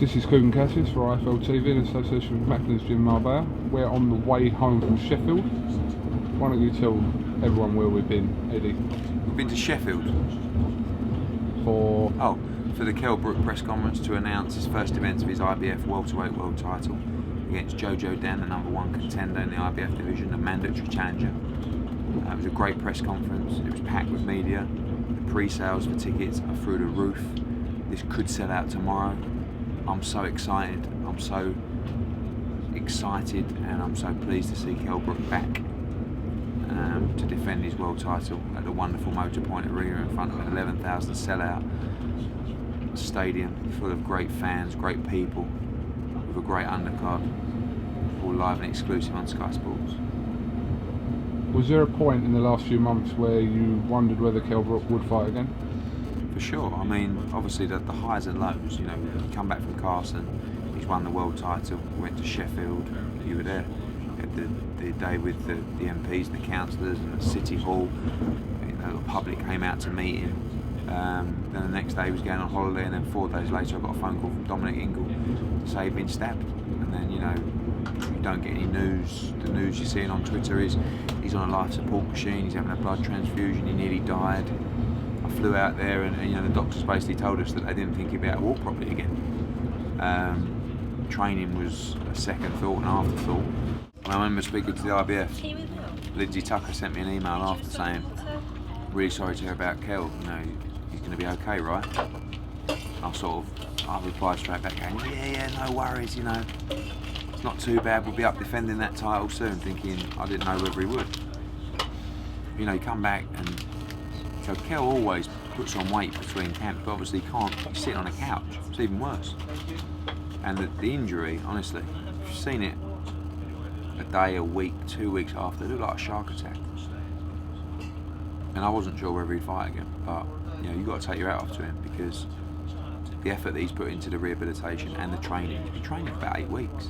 This is KUGAN CASSIUS for IFL TV in association with Macklin's Gym Marbella. We're on the way home from Sheffield. Why don't you tell everyone where we've been, Eddie? We've been to Sheffield for the KELL BROOK press conference to announce his first event of his IBF welterweight world title against JoJo, the #1 contender in the IBF division, a mandatory challenger. It was a great press conference. It was packed with media. The pre-sales for tickets are through the roof. This could sell out tomorrow. I'm so excited. I'm so excited, and I'm so pleased to see KELL BROOK back to defend his world title at the wonderful Motorpoint Arena in front of an 11,000 sellout stadium full of great fans, great people, with a great undercard, all live and exclusive on Sky Sports. Was there a point in the last few months where you wondered whether KELL BROOK would fight again? For sure. I mean, obviously the highs and lows. You know, you come back from Carson, he's won the world title, went to Sheffield, you were there. The day with the MPs and the councillors and the City Hall, you know, the public came out to meet him. Then the next day he was going on holiday, and then 4 days later I got a phone call from Dominic Ingle to say he'd been stabbed. And then, you know, you don't get any news. The news you're seeing on Twitter is he's on a life support machine, he's having a blood transfusion, he nearly died. I flew out there, and you know, the doctors basically told us that they didn't think he'd be able to walk properly again. Training was a second thought, an afterthought. And I remember speaking to the IBF. Lindsay Tucker sent me an email after saying, "Really sorry to hear about KELL. You know, he's going to be okay, right?" I replied straight back, going, "Yeah, no worries. You know, it's not too bad. We'll be up defending that title soon." Thinking I didn't know whether he would. You know, you come back, and so KELL always puts on weight between camps, but obviously he can't. He's sitting on a couch. It's even worse. And the injury, honestly, you've seen it a day, a week, 2 weeks after, it looked like a shark attack. And I wasn't sure whether he'd fight again, but you know, you've got to take your hat off to him, because the effort that he's put into the rehabilitation and the training, he's been training for about 8 weeks.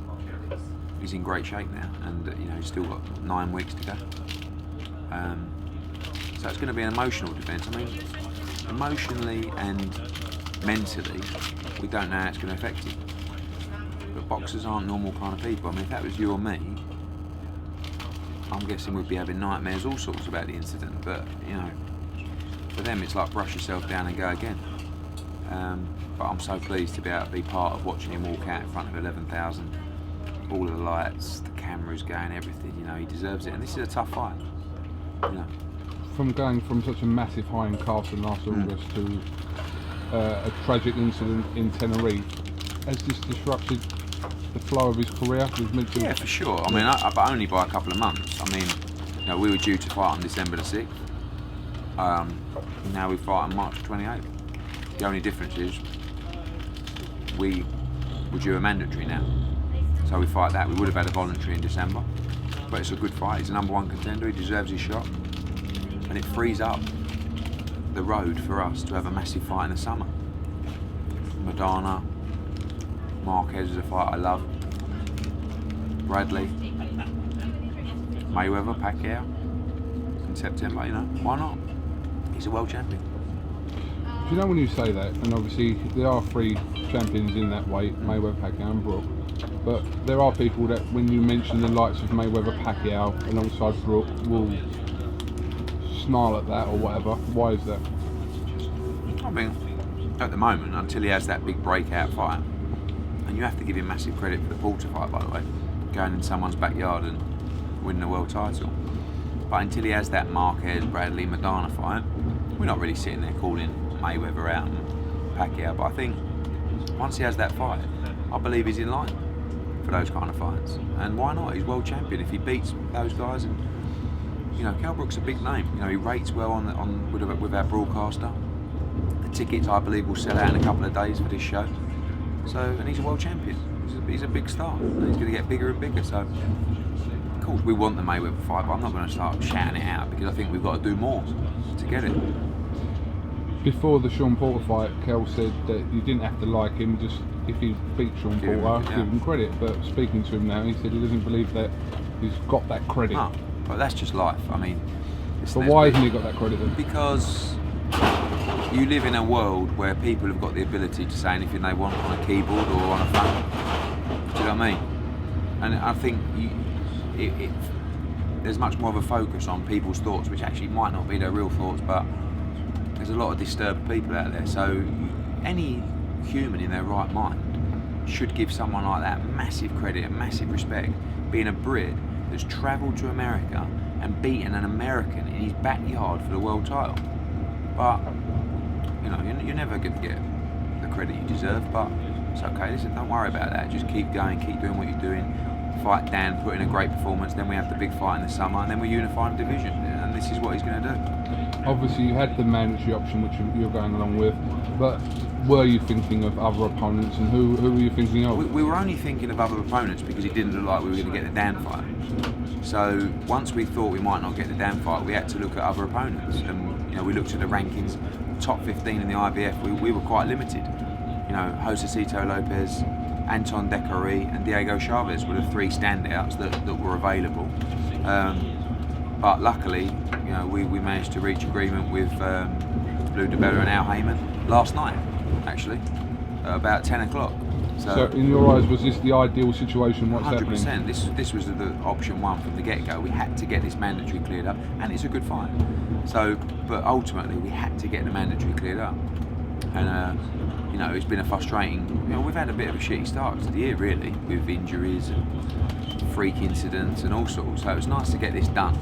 He's in great shape now, and you know, he's still got 9 weeks to go. So it's going to be an emotional defence. I mean, emotionally and mentally, we don't know how it's going to affect him. But boxers aren't normal kind of people. I mean, if that was you or me, I'm guessing we'd be having nightmares, all sorts about the incident. But you know, for them, it's like brush yourself down and go again. But I'm so pleased to be able to be part of watching him walk out in front of 11,000. All of the lights, the cameras going, everything. You know, he deserves it. And this is a tough fight. You know. From going from such a massive high in Carson last August to a tragic incident in Tenerife, has this disrupted the flow of his career? Yeah, for sure. I mean, but only by a couple of months. I mean, you know, we were due to fight on December the 6th. Now we fight on March 28th. The only difference is we were due a mandatory now. So we fight that. We would have had a voluntary in December. But it's a good fight. He's a #1 contender. He deserves his shot. And it frees up the road for us to have a massive fight in the summer. Madonna, Marquez is a fight I love. Bradley, Mayweather, Pacquiao in September, you know, why not? He's a world champion. You know, when you say that, and obviously there are 3 champions in that weight, Mayweather, Pacquiao and Brook, but there are people that when you mention the likes of Mayweather, Pacquiao alongside Brook will snarl at that or whatever. Why is that? I mean, at the moment, until he has that big breakout fight, and you have to give him massive credit for the Porter fight, by the way, going in someone's backyard and winning a world title. But until he has that Marquez, Bradley, Madonna fight, we're not really sitting there calling Mayweather out and Pacquiao. But I think once he has that fight, I believe he's in line for those kind of fights. And why not? He's world champion. If he beats those guys, and you know, KELL BROOK's a big name. You know, he rates well with our broadcaster. The tickets, I believe, will sell out in a couple of days for this show. So, and he's a world champion. He's a big star, and he's going to get bigger and bigger. So, of course, we want the Mayweather fight, but I'm not going to start shouting it out, because I think we've got to do more to get it. Before the Sean Porter fight, KELL said that you didn't have to like him, just if he beat Sean Porter, give him credit. But speaking to him now, he said he doesn't believe that he's got that credit. No, but that's just life. I mean, but why hasn't he got that credit then? Because you live in a world where people have got the ability to say anything they want on a keyboard or on a phone. Do you know what I mean? And I think there's much more of a focus on people's thoughts, which actually might not be their real thoughts, but there's a lot of disturbed people out there. So any human in their right mind should give someone like that massive credit and massive respect, being a Brit that's travelled to America and beaten an American in his backyard for the world title. But you know, you're never going to get the credit you deserve, but it's okay. Listen, don't worry about that. Just keep going, keep doing what you're doing. Fight Dan, put in a great performance. Then we have the big fight in the summer, and then we unify the division. And this is what he's going to do. Obviously, you had the mandatory option, which you're going along with, but were you thinking of other opponents, and who were you thinking of? We were only thinking of other opponents because it didn't look like we were going to get the Dan fight. So once we thought we might not get the Dan fight, we had to look at other opponents, and you know, we looked at the rankings. Top 15 in the IBF, we were quite limited. You know, Josecito Lopez, Anton Decory and Diego Chavez were the three standouts that were available. But luckily, you know, we managed to reach agreement with Blue DeGALE and HAYMON last night, actually, at about 10 o'clock. So in your eyes, was this the ideal situation? What's 100%. happening? This was the option one from the get-go. We had to get this mandatory cleared up, and it's a good fight. So, but ultimately, we had to get the mandatory cleared up, and you know, it's been a frustrating. You know, we've had a bit of a shitty start to the year, really, with injuries and freak incidents and all sorts. So it was nice to get this done,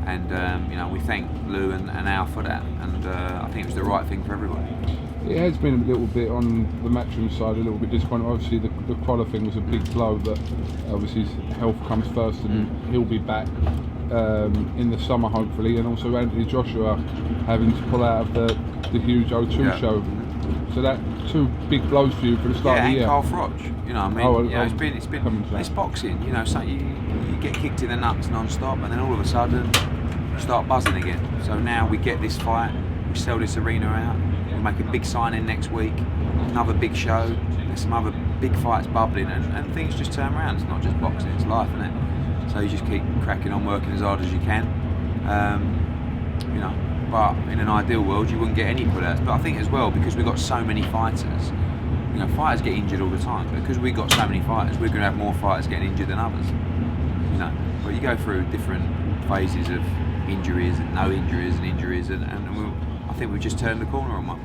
and you know, we thank Lou and Al for that, and I think it was the right thing for everybody. It has been a little bit on the Matchroom side, a little bit disappointing. Obviously, the Crawler thing was a big blow, but obviously his health comes first, and he'll be back in the summer, hopefully. And also Anthony Joshua having to pull out of the huge O2 show. So that two big blows for you for the start of the year. Yeah, and Carl Froch, you know, I mean, it's boxing, you know. So you get kicked in the nuts non-stop, and then all of a sudden you start buzzing again. So now we get this fight, we sell this arena out. Make a big signing next week, another big show, there's some other big fights bubbling, and things just turn around. It's not just boxing, it's life, isn't it? So you just keep cracking on, working as hard as you can. You know, but in an ideal world you wouldn't get any pullouts. But I think as well, because we've got so many fighters, you know, fighters get injured all the time, but because we've got so many fighters, we're going to have more fighters getting injured than others. You know, but you go through different phases of injuries and no injuries and injuries, and I think we've just turned the corner on one.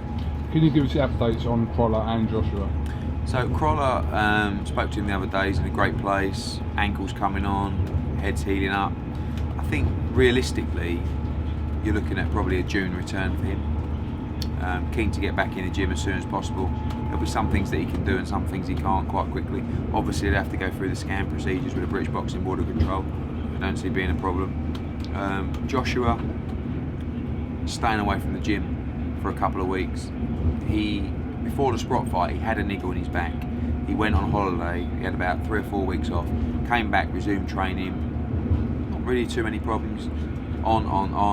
Can you give us the updates on Crawler and Joshua? So Crawler, spoke to him the other day, he's in a great place, ankles coming on, head's healing up. I think realistically, you're looking at probably a June return for him. Keen to get back in the gym as soon as possible. There'll be some things that he can do and some things he can't quite quickly. Obviously, they'll have to go through the scan procedures with the British Boxing Board of Control. I don't see it being a problem. Joshua, staying away from the gym for a couple of weeks. Before the Sprott fight, he had a niggle in his back. He went on holiday, he had about 3 or 4 weeks off, came back, resumed training, not really too many problems, on,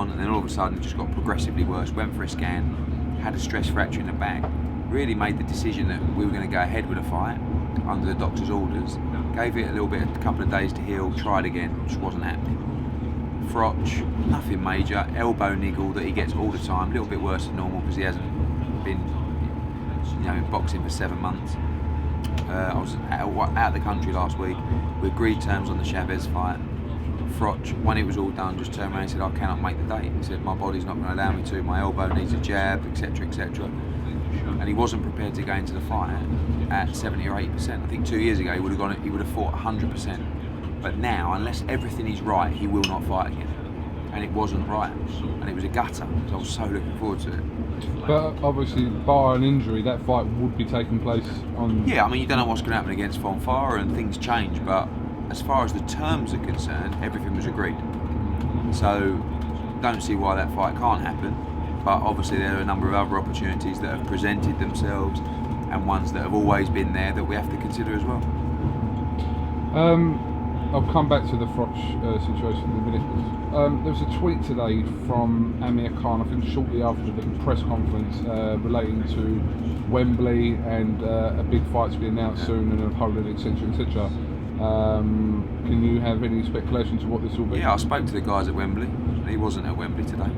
and then all of a sudden it just got progressively worse. Went for a scan, had a stress fracture in the back, really made the decision that we were going to go ahead with a fight under the doctor's orders, gave it a couple of days to heal, tried again, just wasn't happening. Froch, nothing major, elbow niggle that he gets all the time, a little bit worse than normal because he hasn't been, you know, in boxing for 7 months. I was out of the country last week. We agreed terms on the Chavez fight. Froch, when it was all done, just turned around and said, I cannot make the date. He said, my body's not going to allow me to, my elbow needs a jab, etc, etc. And he wasn't prepared to go into the fight at 70 or 80%. I think 2 years ago he would have fought 100%. But now, unless everything is right, he will not fight again. And it wasn't right, and it was a gutter, so I was so looking forward to it. But obviously, bar an injury, that fight would be taking place on... Yeah, I mean, you don't know what's going to happen against Fonfara, and things change, but as far as the terms are concerned, everything was agreed. So, don't see why that fight can't happen, but obviously there are a number of other opportunities that have presented themselves, and ones that have always been there that we have to consider as well. I'll come back to the Froch situation in a minute. There was a tweet today from Amir Khan, I think shortly after the press conference, relating to Wembley and a big fight to be announced soon, and Poland, etc, etc. Can you have any speculation to what this will be? Yeah, I spoke to the guys at Wembley. He wasn't at Wembley today.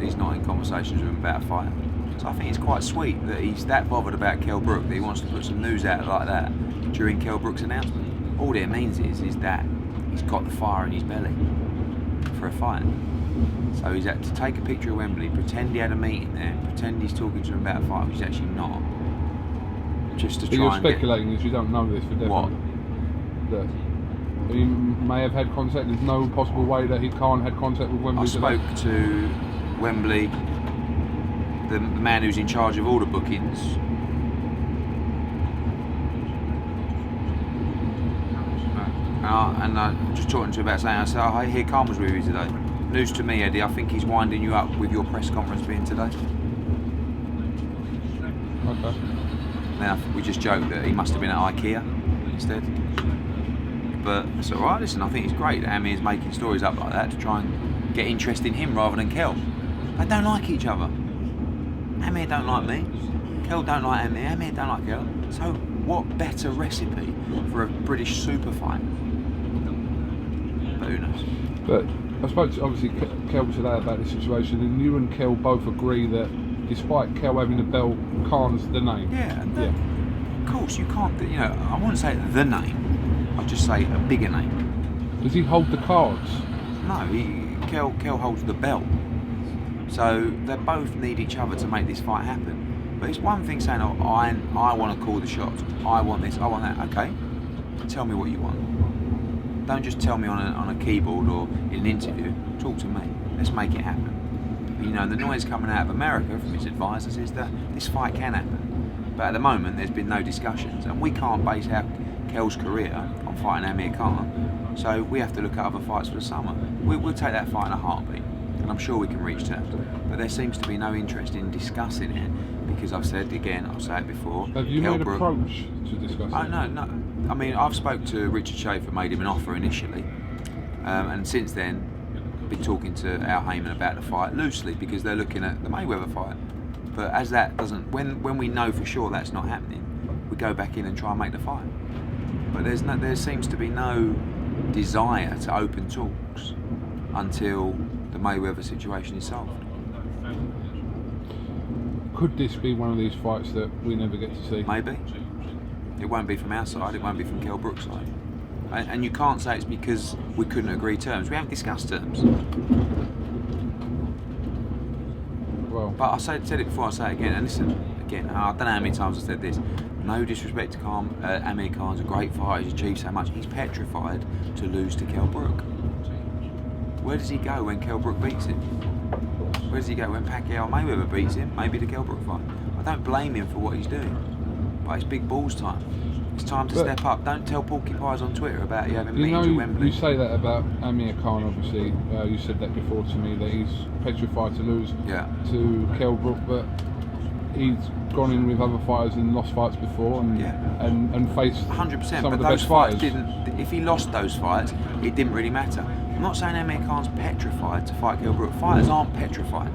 he's not in conversations with him about a fight. So I think it's quite sweet that he's that bothered about KELL BROOK that he wants to put some news out like that during KELL BROOK's announcement. All it means is that he's got the fire in his belly for a fight. So he's had to take a picture of Wembley, pretend he had a meeting there, pretend he's talking to him about a fight, which he's actually not. Just to but try you're and speculating as you don't know this for definite. What? That he may have had contact. There's no possible way that he can't had contact with Wembley. I spoke to Wembley, the man who's in charge of all the bookings. And just talking to him about saying, I said, oh, I hear Khan was with you today. News to me, Eddie, I think he's winding you up with your press conference being today. Okay. Now, we just joked that he must have been at IKEA instead. But it's alright, listen, I think it's great that Amir's making stories up like that to try and get interest in him rather than KELL. They don't like each other. Amir don't like me, KELL don't like Amir, Amir don't like KELL. So what better recipe for a British super fight? But who knows? But I spoke to obviously KELL today about this situation, and you and KELL both agree that despite KELL having the belt, Khan's the name. Yeah, of course you can't. You know, I wouldn't say the name. I'd just say a bigger name. Does he hold the cards? No, KELL holds the belt. So they both need each other to make this fight happen. But it's one thing saying, oh, I want to call the shots. I want this. I want that. Okay, tell me what you want. Don't just tell me on a keyboard or in an interview. Talk to me. Let's make it happen. You know, the noise coming out of America from his advisors is that this fight can happen. But at the moment, there's been no discussions, and we can't base our KELL's career on fighting Amir Khan. So we have to look at other fights for the summer. We'll take that fight in a heartbeat, and I'm sure we can reach terms. But there seems to be no interest in discussing it because I've said again, I've said it before. Have you KELL made BROOK, approach to discuss it? No. I mean, I've spoke to Richard Schaefer, made him an offer initially, and since then, been talking to Al Heyman about the fight loosely because they're looking at the Mayweather fight. But as that doesn't, when we know for sure that's not happening, we go back in and try and make the fight. But there seems to be no desire to open talks until the Mayweather situation is solved. Could this be one of these fights that we never get to see? Maybe. It won't be from our side, it won't be from KELL BROOK's side. And you can't say it's because we couldn't agree terms. We haven't discussed terms. Well, But I said it before, I say it again. And listen, again, I don't know how many times I've said this. No disrespect to Amir Khan's a great fighter, he's achieved so much. He's petrified to lose to KELL BROOK. Where does he go when KELL BROOK beats him? Where does he go when Pacquiao Mayweather beats him? Maybe the KELL BROOK fight. I don't blame him for what he's doing. But it's big balls time. It's time to step up. Don't tell porcupines on Twitter about you having meetings at Wembley. You say that about Amir Khan, obviously. You said that before to me, that he's petrified to lose to KELL BROOK, but he's gone in with other fighters and lost fights before and faced 100%, some but of the those best fights fighters. if he lost those fights, it didn't really matter. I'm not saying Amir Khan's petrified to fight KELL BROOK. Fighters aren't petrified.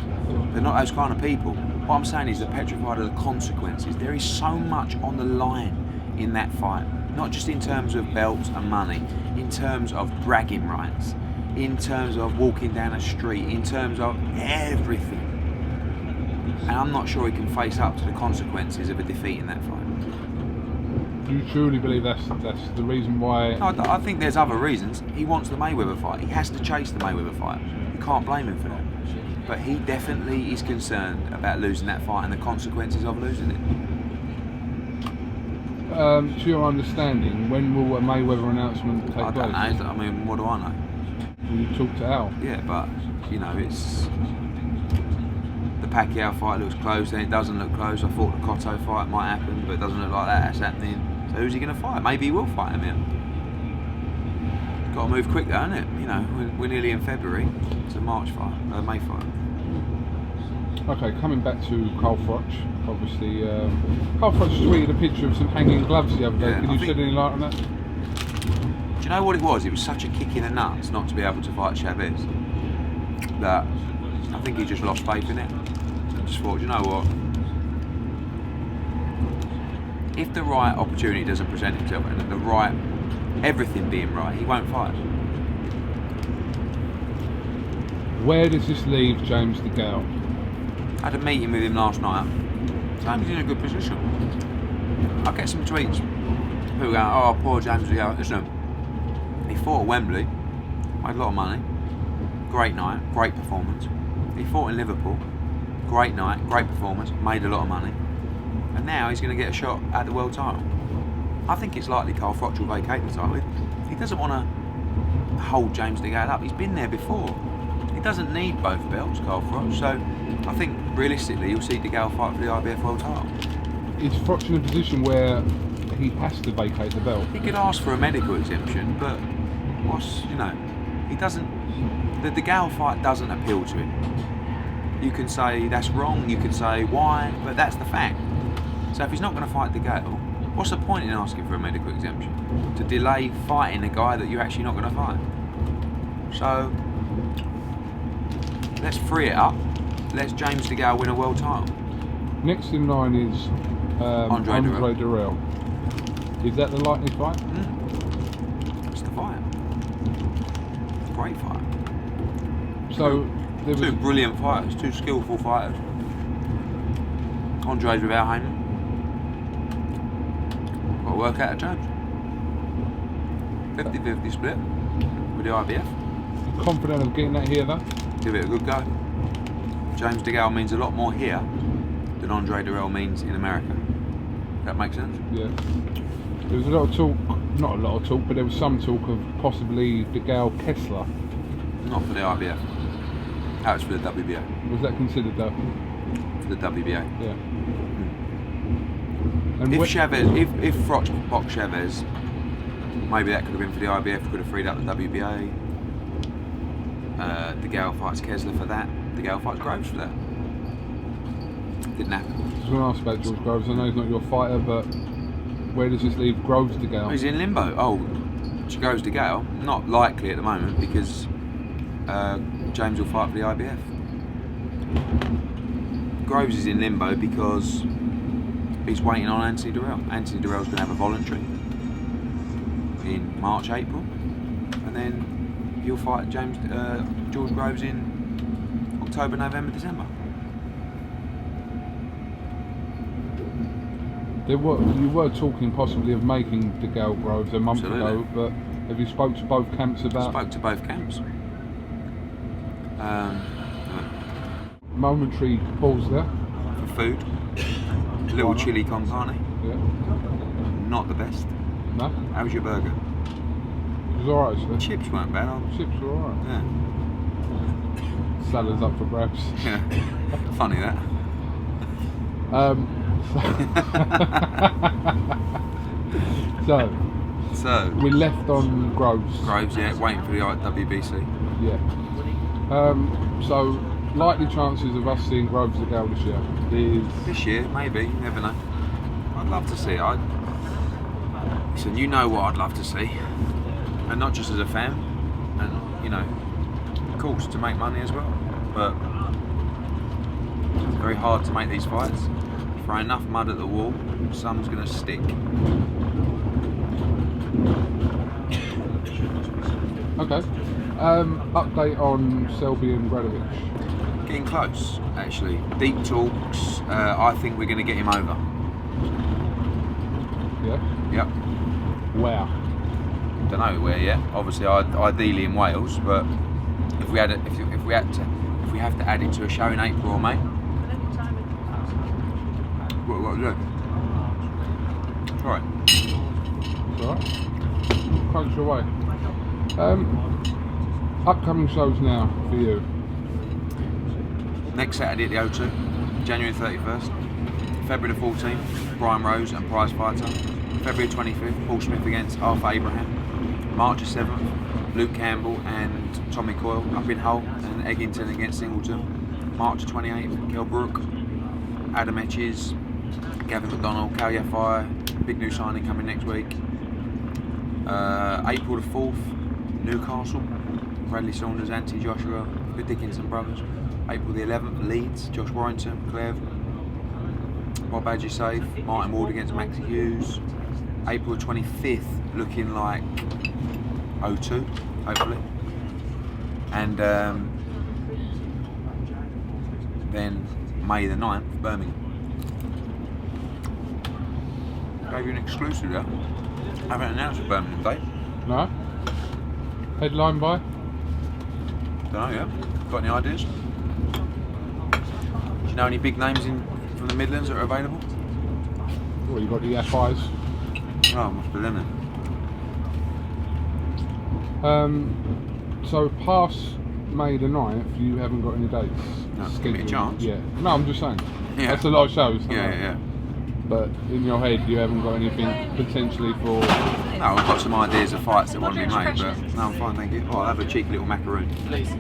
They're not those kind of people. What I'm saying is they're petrified of the consequences. There is so much on the line in that fight, not just in terms of belts and money, in terms of bragging rights, in terms of walking down a street, in terms of everything. And I'm not sure he can face up to the consequences of a defeat in that fight. Do you truly believe that's the reason why? I think there's other reasons. He wants the Mayweather fight. He has to chase the Mayweather fight. You can't blame him for that. But he definitely is concerned about losing that fight and the consequences of losing it. To your understanding, when will a Mayweather announcement take place? I don't know. I mean, what do I know? Will you talk to Al? Yeah, but you know, it's the Pacquiao fight looks close, then it doesn't look close. I thought the Cotto fight might happen, but it doesn't look like that's happening. So who's he going to fight? Maybe he will fight him in. Got to move quick, though, isn't it? You know, we're nearly in February. It's a March fight, May fight. Okay, coming back to Carl Froch, obviously, Carl Froch tweeted a picture of some hanging gloves the other day. Yeah, Can you shed any light on that? Do you know what it was? It was such a kick in the nuts not to be able to fight Chavez that I think he just lost faith in it. And just thought, you know what? If the right opportunity doesn't present itself and the right, everything being right, he won't fight. Where does this leave James DeGALE? Had a meeting with him last night. James is in a good position. I get some tweets. People going, oh, poor James DeGALE. Listen, he fought at Wembley, made a lot of money. Great night, great performance. He fought in Liverpool, great night, great performance, made a lot of money. And now he's going to get a shot at the world title. I think it's likely Carl Froch will vacate the title. He doesn't want to hold James DeGALE up. He's been there before. He doesn't need both belts, Carl Froch. So I think realistically you'll see DeGALE fight for the IBF world title. Is Froch in a position where he has to vacate the belt? He could ask for a medical exemption, but he doesn't. The DeGALE fight doesn't appeal to him. You can say that's wrong, you can say why, but that's the fact. So if he's not going to fight DeGALE, what's the point in asking for a medical exemption? To delay fighting a guy that you're actually not going to fight. So let's free it up. Let's James DeGALE win a world title. Next in line is Andre Dirrell. Is that the likely fight? It's the fight. Great fight. So there was two brilliant fighters, two skillful fighters. Andre's without HAYMON. Got to work out of James. 50-50 split with the IBF. Confident of getting that here though? Give it a good go. James DeGALE means a lot more here than Andre Dirrell means in America. That makes sense? Yeah. There was a lot of talk, not a lot of talk, but there was some talk of possibly DeGALE Kessler. Not for the IBF. That was for the WBA. Was that considered though? For the WBA. Yeah. And if Froch boxed Chavez, maybe that could have been for the IBF, could have freed up the WBA. DeGALE fights Kessler for that. DeGALE fights Groves for that. Didn't happen. I was going to ask about George Groves. I know he's not your fighter, but where does this leave Groves DeGALE? He's in limbo. Oh, Groves DeGALE, not likely at the moment because James will fight for the IBF. Groves is in limbo because he's waiting on Anthony Dirrell. Anthony Dirrell's going to have a voluntary in March, April, and then he'll fight George Groves in October, November, December. You were talking possibly of making DeGALE Groves a month ago, but have you spoke to both camps about? Spoke to both camps. Momentary pause there. For food. A little chili con carne. Yeah. Not the best. No? How was your burger? It was alright, sir. Chips weren't bad, are they? Chips were alright. Yeah. Salad's up for grabs. Yeah. Funny that. So we left on Groves. Groves, yeah, waiting for the WBC. Yeah. So likely chances of us seeing Groves DeGALE this year is this year, maybe. You never know. I'd love to see it. Listen, you know what I'd love to see, and not just as a fan, and of course to make money as well. But it's very hard to make these fights. Throw enough mud at the wall, some's going to stick. Okay. Update on Selby and Gradovic. Getting close, actually. Deep talks. I think we're going to get him over. Yeah. Yep. Wow. Don't know where yet. Obviously, ideally in Wales, but if we have to add it to a show in April or May. What do? Try it. It's alright. Punch away. Upcoming shows now for you. Next Saturday at the O2, January 31st. February the 14th, Brian Rose and prize fighter. February 25th, Paul Smith against Arthur Abraham. March the 7th, Luke Campbell and Tommy Coyle up in Hull, and Eggington against Singleton. March the 28th, KELL BROOK, Adam Etches, Gavin McDonald, Cal Yafai, big new signing coming next week. April the 4th, Newcastle, Bradley Saunders, Anthony Joshua, the Dickinson brothers. April the 11th, Leeds, Josh Warrington, Clev, Bob Badger safe, Martin Ward against Maxie Hughes. April the 25th, looking like O2, hopefully. And Then May the 9th, Birmingham. Gave you an exclusive there. I haven't announced the Birmingham date. No? Headline by? Don't know yet. Got any ideas? Do you know any big names from the Midlands that are available? Well, you got the FIs. Oh, must be them then. So past May the 9th, you haven't got any dates? No, give me a chance. Yeah. No, I'm just saying. Yeah. That's a lot of shows. Yeah. But in your head, you haven't got anything potentially for... No, I've got some ideas of fights that want to be made, but no, I'm fine, thank you. Oh, I'll have a cheeky little macaroon.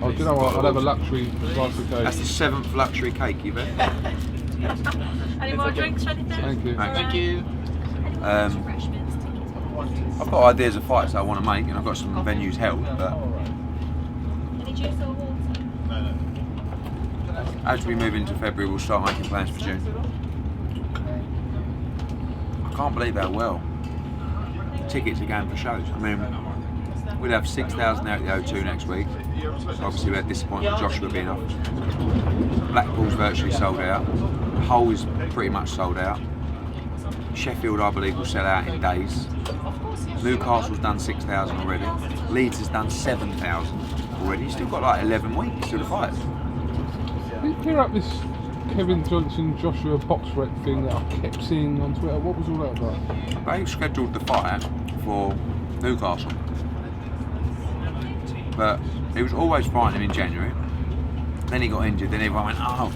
Oh, do you know what? I'll have a luxury slice of cake. That's the 7th luxury cake you've had. Any more drinks or anything? Thank you. Thank you. I've got ideas of fights that I want to make, and I've got some venues held, but... Any juice or water? As we move into February, we'll start making plans for June. I can't believe how well tickets are going for shows. I mean, we'll have 6,000 out at the O2 next week. Obviously, we had disappointment with Joshua being off. Blackpool's virtually sold out. Hull is pretty much sold out. Sheffield, I believe, will sell out in days. Newcastle's done 6,000 already. Leeds has done 7,000 already. You've still got like 11 weeks to the fight. Did you clear up this Kevin Johnson Joshua box rec thing that I kept seeing on Twitter? What was all that about? They scheduled the fight for Newcastle, but he was always fighting him in January. Then he got injured. Then everyone went, "Oh,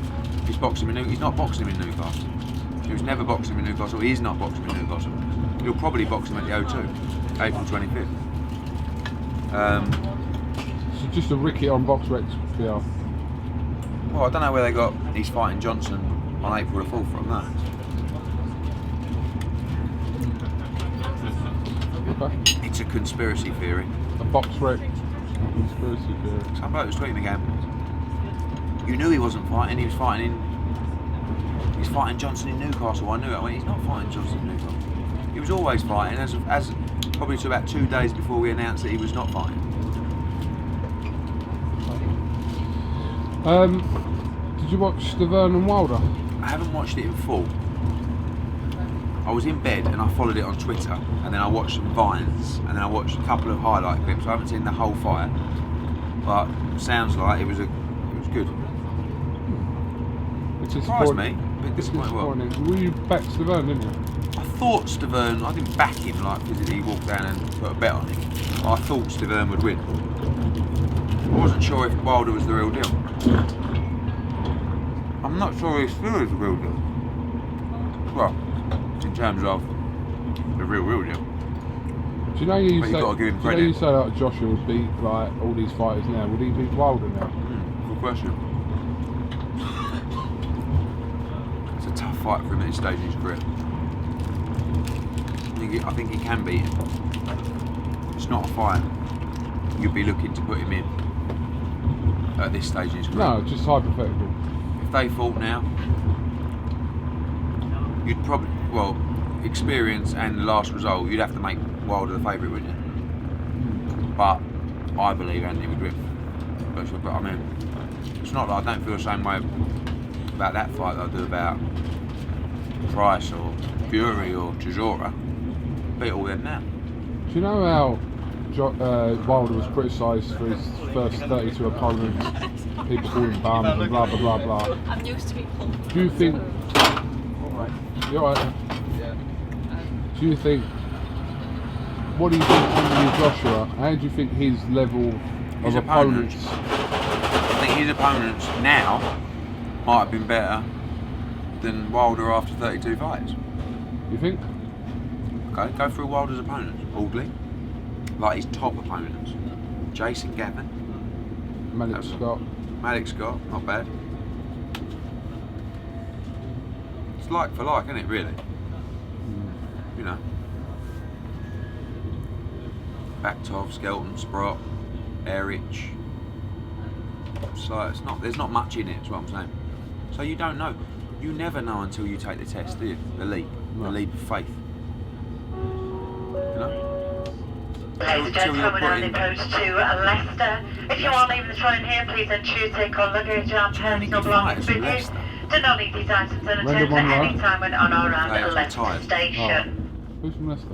he's boxing him in He's not boxing him in Newcastle. He was never boxing him in Newcastle. He's not boxing him in Newcastle. He'll probably box him at the O2, April 25th." So just a Ricky on box recs PR. Well, I don't know where they got he's fighting Johnson on April the 4th from that. Okay. It's a conspiracy theory. A box rec conspiracy theory. Some bloke was tweeting again. You knew he wasn't fighting. He's fighting Johnson in Newcastle. I knew it. I went, he's not fighting Johnson in Newcastle. He was always fighting, as probably to about 2 days before we announced that he was not fighting. Did you watch the Vernon Wilder? I haven't watched it in full. I was in bed and I followed it on Twitter, and then I watched some vines, and then I watched a couple of highlight clips. I haven't seen the whole fight, but sounds like it was good. It's Surprised me. A bit disappointed. Well, Were you back Stavern, didn't you? I thought Stavern, I didn't back him like physically, he walked down and put a bet on him. I thought Stavern would win. I wasn't sure if Wilder was the real deal. I'm not sure he still is the real deal. Well, in terms of the real deal. Do you know you But say, you've got to give him do you know credit. you say like Joshua would beat like all these fighters now? Would he beat Wilder now? Good question. It's a tough fight for him at this stage in his career. I think he can beat him. It's not a fight you'd be looking to put him in at this stage in his career. No, just hypothetical. If they fought now, you'd probably, well, experience and the last result, you'd have to make Wilder the favourite, wouldn't you? But I believe Anthony would win. But I mean, it's not like I don't feel the same way about that fight that I do about Price or Fury or Chisora. Beat all them now. Do you know how Wilder was criticised for his first 32 opponents? People call him bums and blah blah blah blah. I'm used to being pulled. Do you think? You're right. Do you think? What do you think of Joshua? How do you think his level of His opponents? I think his opponents now might have been better than Wilder after 32 fights. You think? Okay, go through Wilder's opponents. Audley, like his top opponents. Jason Gavin, Malik Scott. Malik Scott, not bad. It's like for like, isn't it, really? You know. Baktov, Skelton, Sprott, Erich. So it's not. There's not much in it. That's what I'm saying. So you don't know. You never know until you take the test, do you? The leap of faith. You know. Ladies and gentlemen, we're now in approach to Leicester. If you are leaving the train here, please ensure you take all luggage and personal belongings with you. Do not leave these items unattended at any time when on or around Leicester station. Who's from Leicester? I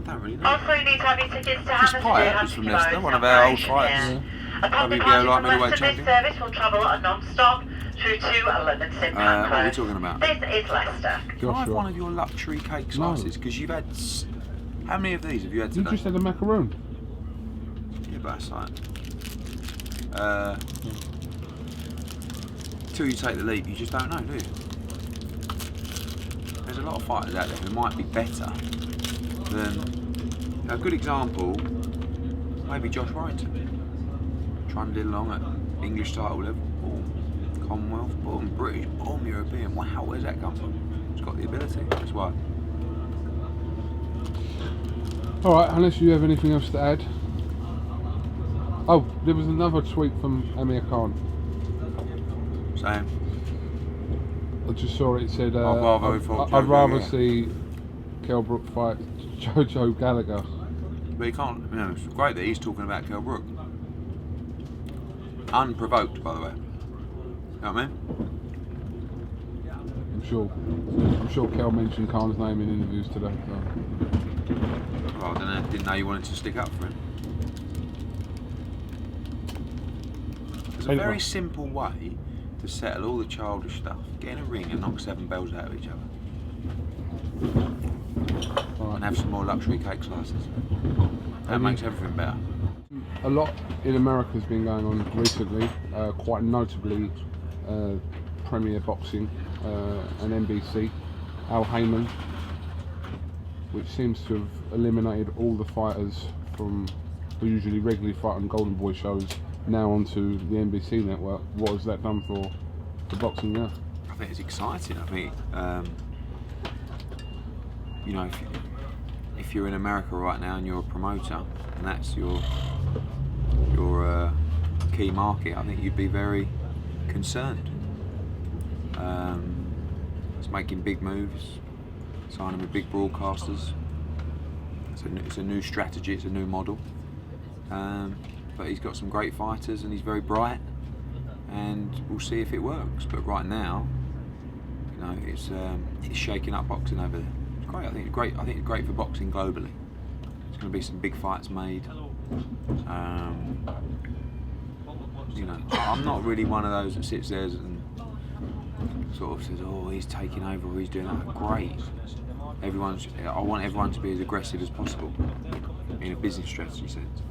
don't really know. Also, you need to have your tickets to Chris Hammersmith. Pyatt was from Leicester, one of our old fighters. Upon WBO departure light from middleweight Leicester, this champion. service will travel non-stop through to London St Pancras. What are we talking about? This is Leicester. Can I have one of your luxury cake slices? Because you've had... How many of these have you had today? You just had a macaroon. Yeah, but that's like... Till you take the leap, you just don't know, do you? There's a lot of fighters out there who might be better than... A good example, maybe Josh Warrington. Trundling along at English title level, boom, Commonwealth, boom, British, boom, European. Wow, where's that come from? He's got the ability, that's why. Alright, unless you have anything else to add. Oh, there was another tweet from Amir Khan. Same. I just saw it, it said, I'd rather see KELL BROOK fight JoJo Gallagher. But he can't, you know, it's great that he's talking about KELL BROOK. Unprovoked, by the way. You know what I mean? I'm sure Kel mentioned Khan's name in interviews today. So. Well, I don't know, didn't know you wanted to stick up for him. There's a very simple way to settle all the childish stuff. Get in a ring and knock 7 bells out of each other. Right. And have some more luxury cake slices. That makes everything better. A lot in America has been going on recently, quite notably Premier Boxing and NBC, HAYMON, which seems to have eliminated all the fighters from who usually regularly fight on Golden Boy shows now onto the NBC network. What has that done for boxing now? I think it's exciting. I think you know, if you're in America right now and you're a promoter and that's your key market, I think you'd be very concerned. It's making big moves, signing with big broadcasters. It's a new strategy, it's a new model. But he's got some great fighters and he's very bright, and we'll see if it works. But right now, you know, it's shaking up boxing over there. It's great. I think it's great for boxing globally. There's going to be some big fights made. You know, I'm not really one of those that sits there and sort of says, "Oh, he's taking over, or he's doing that." Great. I want everyone to be as aggressive as possible in a business strategy sense.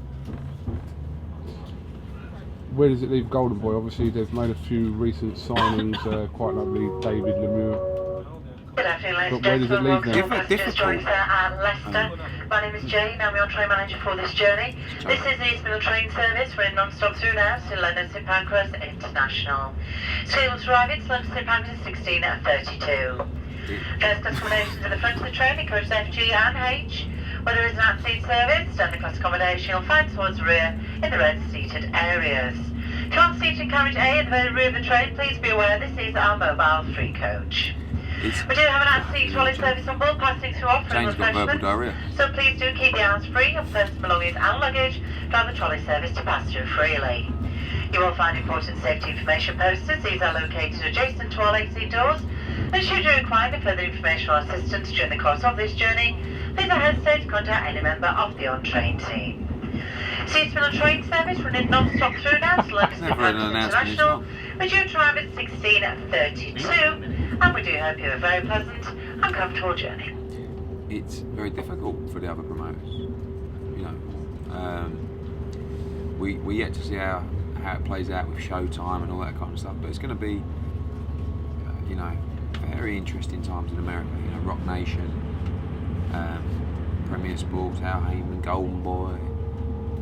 Where does it leave Golden Boy? Obviously, they've made a few recent signings, quite likely David Lemieux. Good afternoon, ladies But where does it leave them? passengers joining us at Leicester. My name is Jane, I'm your train manager for this journey. This is the East Middle train service. We're in non-stop through now to London St Pancras International. Schedule to arrive at London St Pancras 16:32. First class accommodations at the front of the train, encourages FG and H. Where there is an at-seat service, standard class accommodation you'll find towards the rear in the red seated areas. If you're on seated in carriage A at the very rear of the train, please be aware this is our mobile free coach. We do have an at-seat trolley service on board, passing through offering refreshments, so please do keep the arms free of personal belongings and luggage to allow the trolley service to pass through freely. You will find important safety information posters. These are located adjacent to all exit doors, and should you require any further information or assistance during the course of this journey, please don't hesitate to contact any member of the on-train team. Seasonal train service running non-stop through now to London St Pancras International. We're due to arrive at 16:32, and we do hope you have a very pleasant and comfortable journey. It's very difficult for the other promoters. You know, we yet to see how it plays out with Showtime and all that kind of stuff. But it's going to be, you know, very interesting times in America. You know, Rock Nation, Premier Sports, HAYMON, Golden Boy.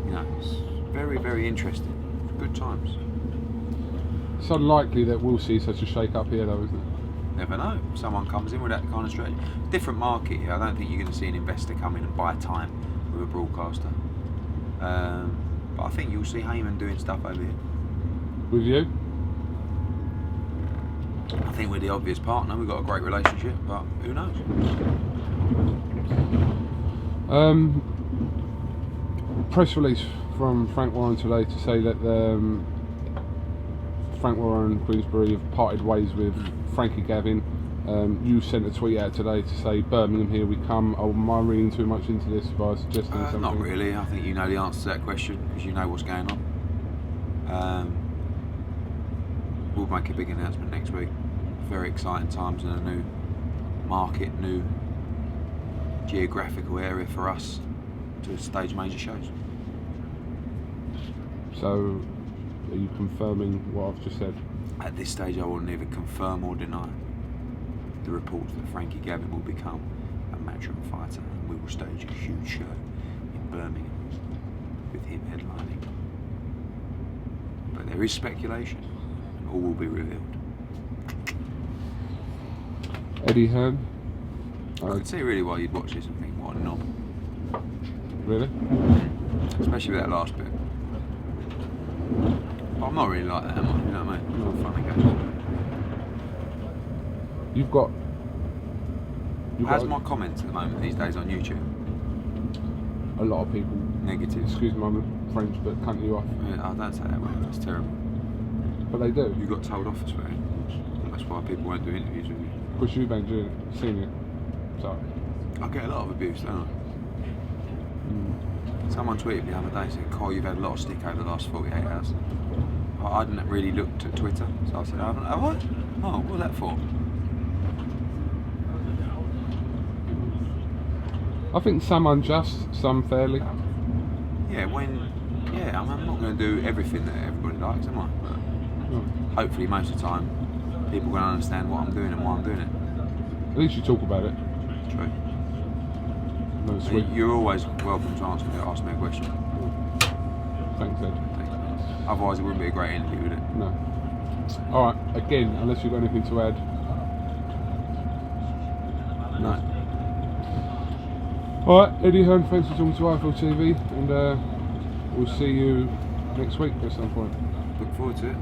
You know, it's very, very interesting. Good times. It's unlikely that we'll see such a shake-up here, though, isn't it? Never know. Someone comes in with that kind of strategy. Different market here. I don't think you're going to see an investor come in and buy time with a broadcaster. But I think you'll see HAYMON doing stuff over here. With you? I think we're the obvious partner. We've got a great relationship, but who knows? press release from Frank Warren today to say that Frank Warren and Queensberry have parted ways with Frankie Gavin. You sent a tweet out today to say, Birmingham, here we come. Oh, am I reading too much into this by suggesting something? Not really. I think you know the answer to that question because you know what's going on. We'll make a big announcement next week. Very exciting times in a new market, new geographical area for us to stage major shows. So, are you confirming what I've just said? At this stage, I will neither confirm or deny the reports that Frankie Gavin will become a Matchroom fighter and we will stage a huge show in Birmingham with him headlining. But there is speculation and all will be revealed. Eddie Hearn? I can see really why you'd watch this and think, what a knob. Really? Especially with that last bit. But I'm not really like that, am I? You know what I mean? It's not funny game. You've got... How's my comments at the moment these days on YouTube? A lot of people, Negative. excuse my French, but cunt you off. Yeah, I don't say that word, that's terrible. But they do. You got told off for it. That's why people won't do interviews with you. Because you've been seen it. So. I get a lot of abuse, don't I? Someone tweeted me the other day saying, Kyle, you've had a lot of stick over the last 48 hours. I hadn't really looked at Twitter, so I said, have I? Oh, what was that for? I think some unjust, some fairly. Yeah, I'm not going to do everything that everybody likes, am I? But hopefully most of the time, people are going to understand what I'm doing and why I'm doing it. At least you talk about it. True. No, sweet. You're always welcome to ask me a question. Thanks, Ed. Thanks, man. Otherwise, it wouldn't be a great interview, would it? No. Alright, again, unless you've got anything to add. No. Alright, Eddie Hearn, thanks for talking to IFL TV, and we'll see you next week at some point. Look forward to it.